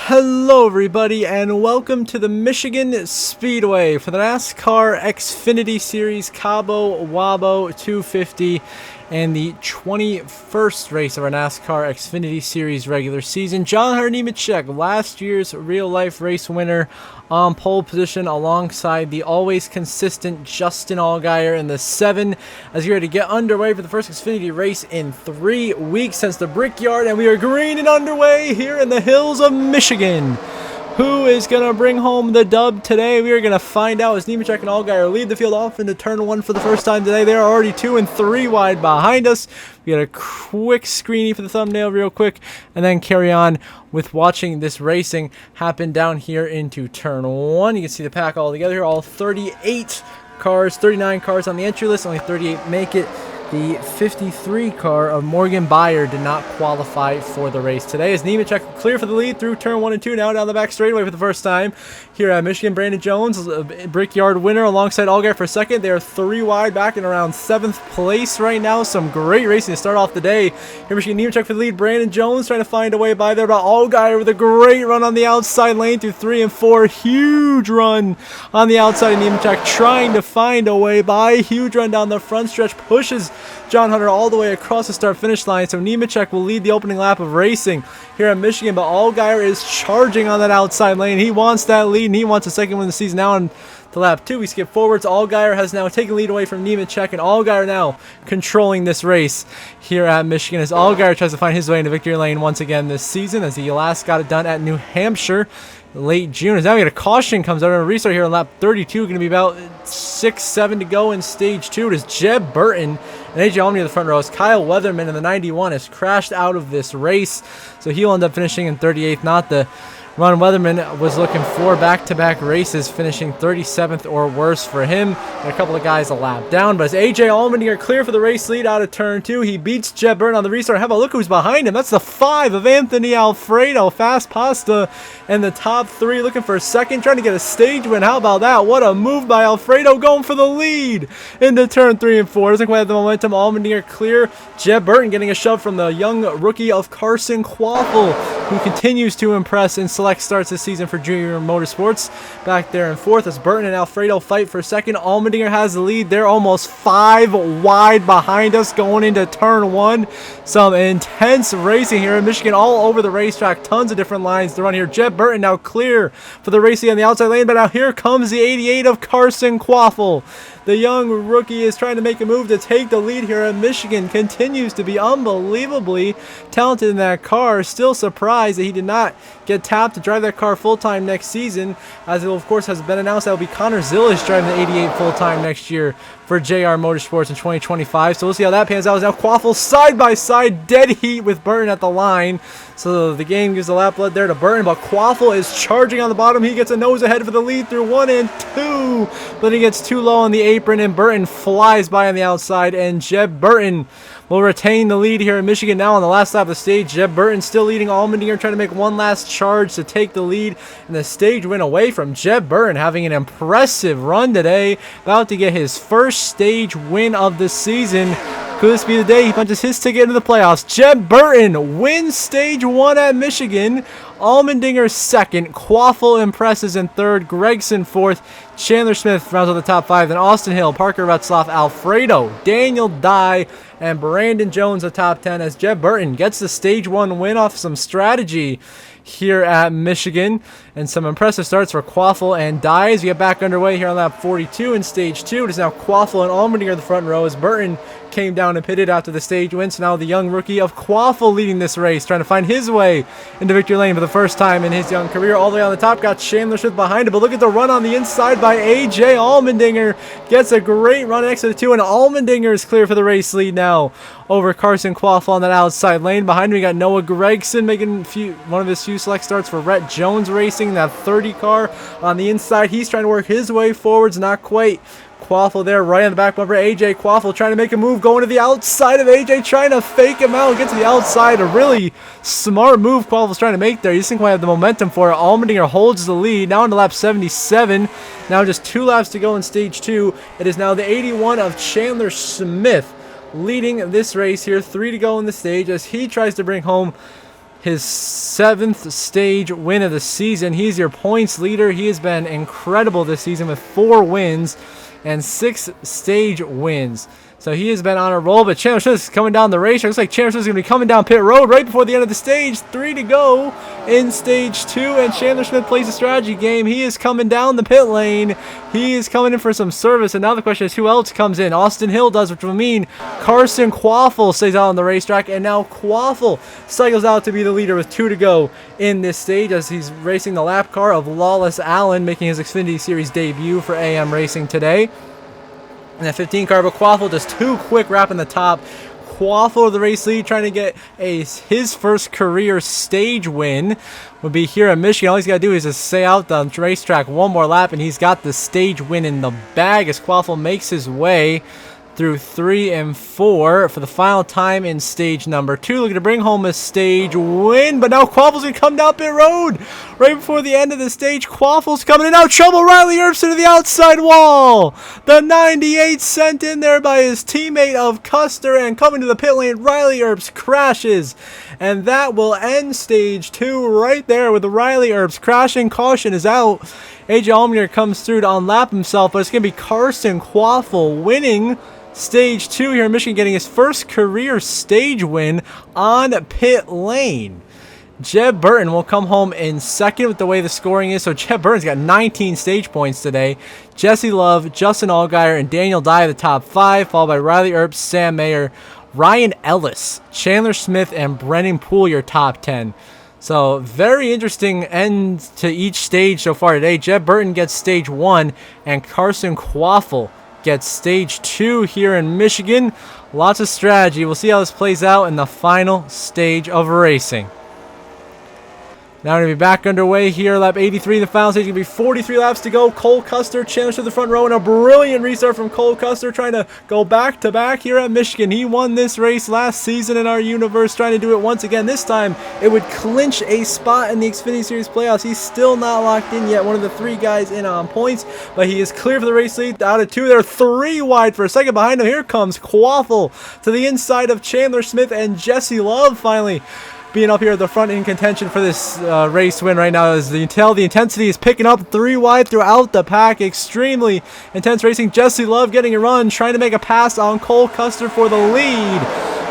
Hello everybody and welcome to the Michigan Speedway for the NASCAR Xfinity Series Cabo Wabo 250 and the 21st race of our NASCAR Xfinity Series regular season. John Hunter Nemechek, last year's real-life race winner, on pole position alongside the always consistent Justin Allgaier in the 7 as you're ready to get underway for the first Xfinity race in 3 weeks since the Brickyard, and we are green and underway here in the hills of Michigan. Who is going to bring home the dub today? We are going to find out as Nemechek and Allgaier lead the field off into turn 1 for the first time today. They are already 2 and 3 wide behind us. We got a quick screeny for the thumbnail real quick and then carry on with watching this racing happen down here into turn 1. You can see the pack all together here, all 38 cars, 39 cars on the entry list, only 38 make it. The 53 car of Morgan Byer did not qualify for the race today as Nemechek clear for the lead through turn 1 and 2, now down the back straightaway for the first time here at Michigan. Brandon Jones, a Brickyard winner, alongside Allgaier for second. They are 3 wide back in around 7th place right now. Some great racing to start off the day. Here Michigan, Nemechek for the lead. Brandon Jones trying to find a way by there, but Allgaier with a great run on the outside lane through 3 and 4. Huge run on the outside of Nemechek trying to find a way by. Huge run down the front stretch, pushes John Hunter all the way across the start-finish line, so Nemechek will lead the opening lap of racing here at Michigan, but Allgaier is charging on that outside lane. He wants that lead, and he wants a second win of the season now on to lap 2. We skip forwards. Allgaier has now taken lead away from Nemechek, and Allgaier now controlling this race here at Michigan as Allgaier tries to find his way into victory lane once again this season, as he last got it done at New Hampshire late June. As now we get a caution comes out of a restart here on lap 32. Going to be about 6-7 to go in stage 2. It is Jeb Burton and AJ Allmendinger in the front row as Kyle Weatherman in the 91 has crashed out of this race, so he'll end up finishing in 38th. Not the Ron Weatherman was looking for back-to-back races, finishing 37th or worse for him. And a couple of guys a lap down, but as AJ Allmendinger clear for the race lead out of turn 2, he beats Jeb Burton on the restart. How about look who's behind him? That's the 5 of Anthony Alfredo. Fast Pasta and the top 3 looking for a second, trying to get a stage win. How about that? What a move by Alfredo, going for the lead into turn 3 and 4. Doesn't quite have the momentum. Allmendinger clear. Jeb Burton getting a shove from the young rookie of Carson Quaffle, who continues to impress in select starts this season for Junior Motorsports. Back there in 4th as Burton and Alfredo fight for second. Allmendinger has the lead. They're almost 5 wide behind us going into turn 1. Some intense racing here in Michigan all over the racetrack. Tons of different lines to run here. Jeb Burton now clear for the racing on the outside lane, but now here comes the 88 of Carson Quaffle. The young rookie is trying to make a move to take the lead here at Michigan. Continues to be unbelievably talented in that car. Still surprised that he did not get tapped to drive that car full-time next season, as it, of course, has been announced that will be Connor Zillish driving the 88 full-time next year for JR Motorsports in 2025. So we'll see how that pans out. Now Quaffle side-by-side dead heat with Burton at the line. So the game gives the lap lead there to Burton, but Quaffle is charging on the bottom. He gets a nose ahead for the lead through 1 and 2, but he gets too low on the apron, and Burton flies by on the outside, and Jeb Burton will retain the lead here in Michigan now on the last lap of the stage. Jeb Burton still leading. Allmendinger trying to make one last charge to take the lead, and the stage win away from Jeb Burton, having an impressive run today, about to get his first stage win of the season. Could this be the day he punches his ticket into the playoffs? Jeb Burton wins stage 1 at Michigan. Allmendinger second, Quaffle impresses in third, Gregson fourth, Chandler Smith rounds out the top 5, then Austin Hill, Parker Retzloff, Alfredo, Daniel Dye, and Brandon Jones the top 10 as Jeb Burton gets the stage 1 win off some strategy here at Michigan, and some impressive starts for Quaffle and Dye as we get back underway here on lap 42 in stage 2. It is now Quaffle and Allmendinger in the front row as Burton came down and pitted after the stage win. So now the young rookie of Quaffle leading this race, trying to find his way into victory lane for the first time in his young career. All the way on the top, got Chandler Smith behind him, but look at the run on the inside by AJ Allmendinger. Gets a great run next to the 2, and Allmendinger is clear for the race lead now over Carson Quaffle on that outside lane. Behind him, we got Noah Gregson making one of his few select starts for Rhett Jones Racing, that 30 car on the inside. He's trying to work his way forwards, not quite. Quaffle there right on the back bumper. AJ Quaffle trying to make a move, going to the outside of AJ, trying to fake him out, get to the outside. A really smart move Quaffle's trying to make there. He just didn't quite have the momentum for it. Allmendinger holds the lead now into lap 77. Now just 2 laps to go in stage 2. It is now the 81 of Chandler Smith leading this race here. 3 to go in the stage as he tries to bring home his 7th stage win of the season. He's your points leader. He has been incredible this season with 4 wins and 6 stage wins. So he has been on a roll, but Chandler Smith is coming down the racetrack. Looks like Chandler Smith is going to be coming down pit road right before the end of the stage. 3 to go in stage 2, and Chandler Smith plays a strategy game. He is coming down the pit lane. He is coming in for some service, and now the question is who else comes in. Austin Hill does, which will mean Carson Quaffle stays out on the racetrack, and now Quaffle cycles out to be the leader with 2 to go in this stage as he's racing the lap car of Lawless Allen, making his Xfinity Series debut for AM Racing today. And that 15 car, but Quaffle just too quick wrapping the top. Quaffle the race lead, trying to get his first career stage win. Would be here in Michigan. All he's got to do is just stay out the racetrack one more lap, and he's got the stage win in the bag as Quaffle makes his way through 3 and 4 for the final time in stage number 2. Looking to bring home a stage win, but now Quaffle's going to come down pit road right before the end of the stage. Quaffle's coming in. Now trouble. Riley Earps into the outside wall. The 98 sent in there by his teammate of Custer, and coming to the pit lane, Riley Earps crashes. And that will end stage 2 right there with the Riley Earps crashing. Caution is out. AJ Allmendinger comes through to unlap himself, but it's going to be Carson Quaffle winning stage 2 here in Michigan, getting his first career stage win on pit lane. Jeb Burton will come home in second with the way the scoring is. So Jeb Burton's got 19 stage points today. Jesse Love, Justin Allgaier, and Daniel Dye the top 5, followed by Riley Earps, Sam Mayer, Ryan Ellis, Chandler Smith, and Brennan Poole, your top 10. So very interesting end to each stage so far today. Jeb Burton gets stage 1, and Carson Quaffle gets stage 2 here in Michigan. Lots of strategy. We'll see how this plays out in the final stage of racing. Now we're going to be back underway here. Lap 83 in the final stage. Going to be 43 laps to go. Cole Custer, Chandler to the front row, and a brilliant restart from Cole Custer, trying to go back-to-back here at Michigan. He won this race last season in our universe, trying to do it once again. This time, it would clinch a spot in the Xfinity Series playoffs. He's still not locked in yet. One of the 3 guys in on points, but he is clear for the race lead. Out of 2, they're 3 wide for a second. Behind him, here comes Quaffle to the inside of Chandler Smith, and Jesse Love finally being up here at the front in contention for this race win right now. As the intensity is picking up 3 wide throughout the pack. Extremely intense racing. Jesse Love getting a run, trying to make a pass on Cole Custer for the lead,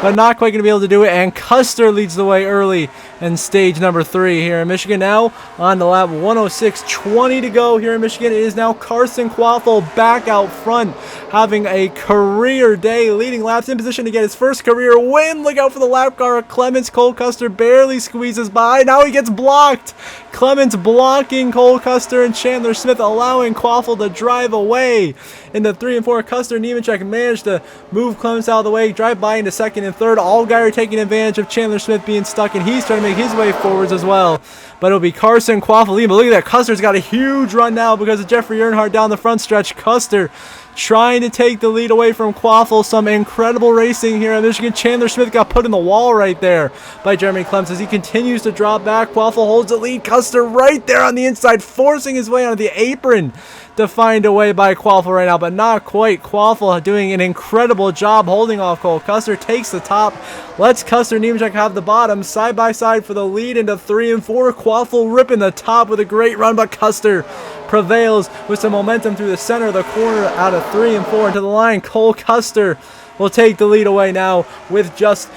but not quite going to be able to do it, and Custer leads the way early in stage number 3 here in Michigan. Now on to lap 106, 20 to go here in Michigan. It is now Carson Quaffle back out front, having a career day, leading laps, in position to get his first career win. Look out for the lap car of Clements. Cole Custer barely squeezes by. Now he gets blocked. Clements blocking Cole Custer, and Chandler Smith allowing Quaffle to drive away into 3 and 4. Custer and Nemechek managed to move Clements out of the way, drive by into 2nd and 3rd. Allgaier taking advantage of Chandler Smith being stuck, and he's trying to make his way forwards as well. But it'll be Carson Quaffle leading. But look at that. Custer's got a huge run now because of Jeffrey Earnhardt down the front stretch. Custer trying to take the lead away from Quaffle. Some incredible racing here at Michigan. Chandler Smith got put in the wall right there by Jeremy Clements as he continues to drop back. Quaffle holds the lead. Custer right there on the inside, forcing his way onto the apron to find a way by Quaffle right now, but not quite. Quaffle doing an incredible job holding off Cole. Custer takes the top, lets Custer and Nemechek have the bottom, side by side for the lead into 3 and 4. Quaffle ripping the top with a great run, but Custer prevails with some momentum through the center of the corner out of 3 and 4 into the line. Cole Custer will take the lead away now with just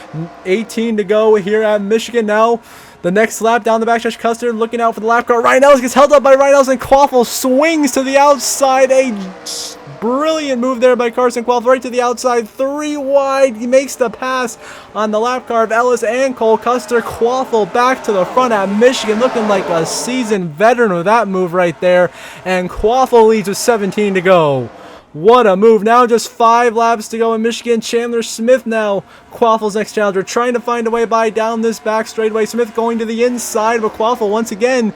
18 to go here at Michigan. Now the next lap down the backstretch, Custer looking out for the lap car. Ryan Ellis gets held up by Ryan Ellis, and Quaffle swings to the outside. A brilliant move there by Carson Quaffle, right to the outside, 3 wide. He makes the pass on the lap car of Ellis and Cole Custer. Quaffle back to the front at Michigan, looking like a seasoned veteran with that move right there. And Quaffle leads with 17 to go. What a move. Now just 5 laps to go in Michigan. Chandler Smith now, Quaffle's next challenger, trying to find a way by down this back straightaway. Smith going to the inside, but Quaffle once again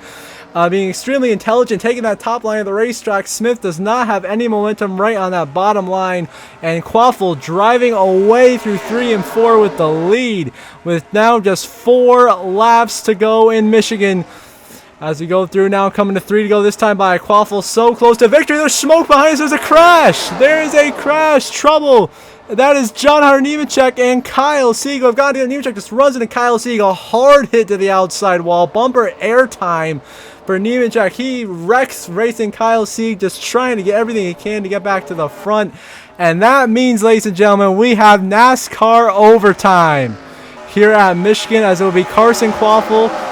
being extremely intelligent, taking that top line of the racetrack. Smith does not have any momentum right on that bottom line, and Quaffle driving away through 3 and 4 with the lead, with now just 4 laps to go in Michigan. As we go through now, coming to 3 to go this time by Quaffle, so close to victory. There's smoke behind us. There's a crash. There is a crash. Trouble That is John Hunter Nemechek and Kyle Siegel. I've got Nemechek just runs into Kyle Siegel. Hard hit to the outside wall. Bumper airtime for Nemechek. He wrecks racing Kyle Siegel, just trying to get everything he can to get back to the front. And that means, ladies and gentlemen, we have NASCAR overtime here at Michigan, as it will be Carson Quaffle,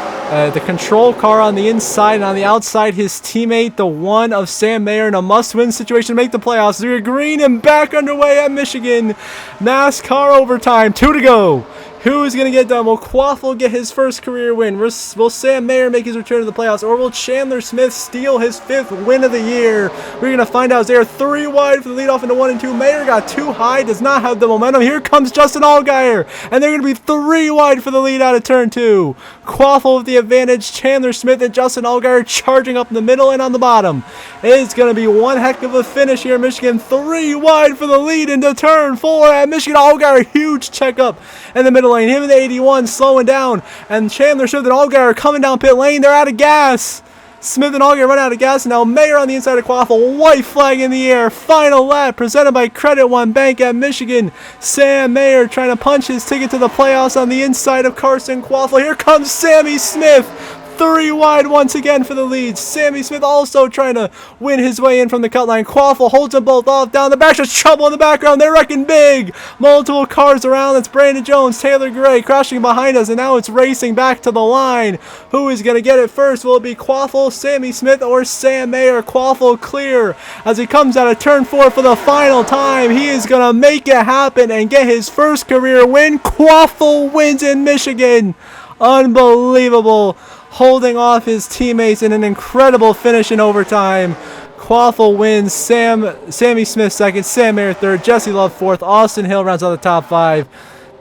the control car on the inside, and on the outside his teammate, the one of Sam Mayer, in a must-win situation to make the playoffs. We're green and back underway at Michigan. NASCAR overtime, 2 to go. Who is going to get done? Will Quaffle get his first career win? Will Sam Mayer make his return to the playoffs? Or will Chandler Smith steal his 5th win of the year? We're going to find out. They are 3 wide for the leadoff into 1 and 2. Mayer got too high, does not have the momentum. Here comes Justin Allgaier, and they're going to be 3 wide for the lead out of turn 2. Quaffle with the advantage. Chandler Smith and Justin Allgaier charging up in the middle and on the bottom. It's going to be one heck of a finish here in Michigan. 3 wide for the lead into turn 4 at Michigan. Allgaier, huge checkup in the middle lane. Him and the 81 slowing down, and Chandler Smith and Allgaier coming down pit lane. They're out of gas. Smith and Allgaier run out of gas. Now Mayer on the inside of Quaffle. White flag in the air. Final lap presented by Credit One Bank at Michigan. Sam Mayer trying to punch his ticket to the playoffs on the inside of Carson Quaffle. Here comes Sammy Smith. 3 wide once again for the lead. Sammy Smith also trying to win his way in from the cut line. Quaffle holds them both off. Down the back, there's trouble in the background. They're wrecking big. Multiple cars around. It's Brandon Jones, Taylor Gray crashing behind us, and now it's racing back to the line. Who is going to get it first? Will it be Quaffle, Sammy Smith, or Sam Mayer? Quaffle clear as he comes out of turn 4 for the final time. He is going to make it happen and get his first career win. Quaffle wins in Michigan. Unbelievable. Holding off his teammates in an incredible finish in overtime. Quaffle wins. Sammy Smith second, Sam Mayer third, Jesse Love fourth, Austin Hill rounds out the top 5.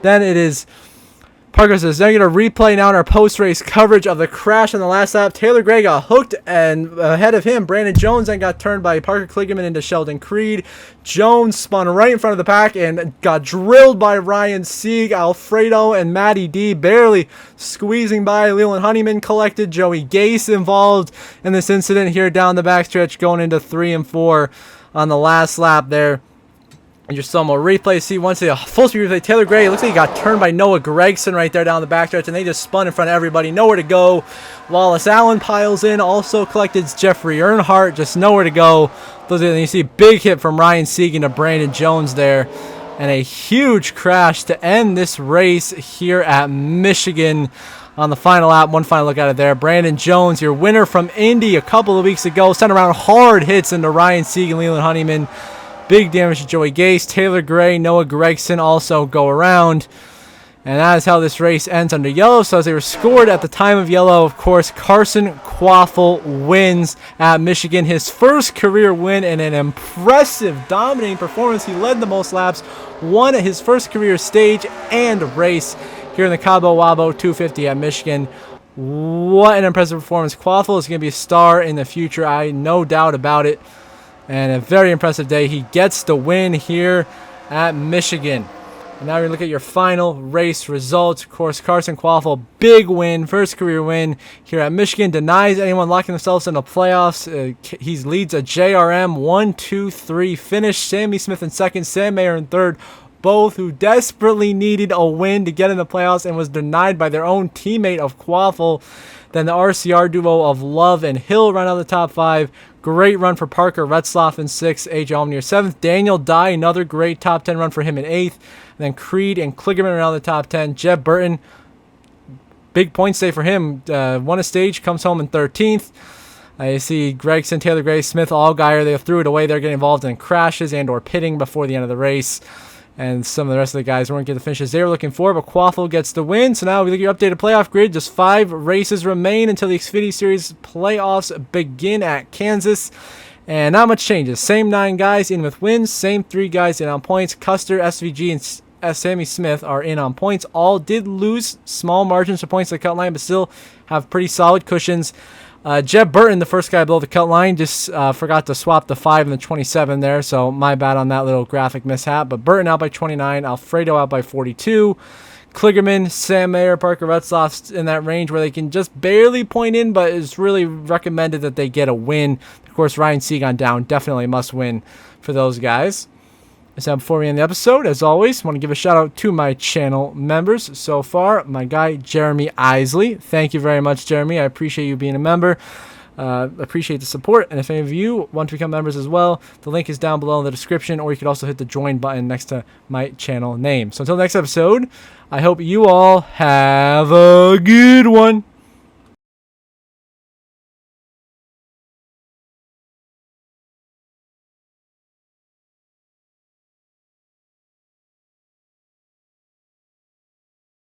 Then it is Parker says, they're going to replay now in our post-race coverage of the crash on the last lap. Taylor Gray got hooked, and ahead of him, Brandon Jones then got turned by Parker Kligerman into Sheldon Creed. Jones spun right in front of the pack and got drilled by Ryan Sieg. Alfredo and Matty D barely squeezing by. Leland Honeyman collected. Joey Gase involved in this incident here down the backstretch, going into 3 and 4 on the last lap there. And just some more replay. See, once the full speed replay, Taylor Gray, it looks like he got turned by Noah Gregson right there down the backstretch, and they just spun in front of everybody. Nowhere to go. Wallace Allen piles in. Also collected Jeffrey Earnhardt. Just nowhere to go. You see a big hit from Ryan Sieg into Brandon Jones there. And a huge crash to end this race here at Michigan on the final lap. One final look at it there. Brandon Jones, your winner from Indy a couple of weeks ago, sent around hard hits into Ryan Sieg and Leland Honeyman. Big damage to Joey Gase. Taylor Gray, Noah Gregson also go around. And that is how this race ends under yellow. So as they were scored at the time of yellow, of course, Carson Quaffle wins at Michigan. His first career win in an impressive, dominating performance. He led the most laps, won at his first career stage and race here in the Cabo Wabo 250 at Michigan. What an impressive performance. Quaffle is going to be a star in the future. I no doubt about it. And a very impressive day. He gets the win here at Michigan. And now we're going to look at your final race results. Of course, Carson Quaffle, big win, first career win here at Michigan. Denies anyone locking themselves in the playoffs. He leads a JRM 1-2-3 finish. Sammy Smith in second, Sam Mayer in third. Both who desperately needed a win to get in the playoffs and was denied by their own teammate of Quaffle. Then the RCR duo of Love and Hill run out of the top 5. Great run for Parker Retzlaff in 6th, AJ Allmendier 7th. Daniel Dye, another great top 10 run for him in 8th. And then Creed and Kligerman around the top 10. Jeb Burton, big points day for him. Won a stage, comes home in 13th. You see Gregson, Taylor Gray, Smith, Allgaier. They threw it away. They're getting involved in crashes and or pitting before the end of the race. And some of the rest of the guys weren't getting the finishes they were looking for, but Quaffle gets the win. So now we look at your updated playoff grid. Just 5 races remain until the Xfinity Series playoffs begin at Kansas. And not much changes. Same 9 guys in with wins. Same 3 guys in on points. Custer, SVG, and Sammy Smith are in on points. All did lose small margins for points to the cut line, but still have pretty solid cushions. Jeb Burton, the first guy below the cut line, just forgot to swap the 5 and the 27 there, so my bad on that little graphic mishap. But Burton out by 29, Alfredo out by 42. Kligerman, Sam Mayer, Parker Retzlaff in that range where they can just barely point in, but it's really recommended that they get a win. Of course, Ryan Sieg on down, definitely a must win for those guys. So before we end the episode, as always, I want to give a shout out to my channel members so far. My guy, Jeremy Isley. Thank you very much, Jeremy. I appreciate you being a member. Appreciate the support. And if any of you want to become members as well, the link is down below in the description, or you could also hit the join button next to my channel name. So until next episode, I hope you all have a good one.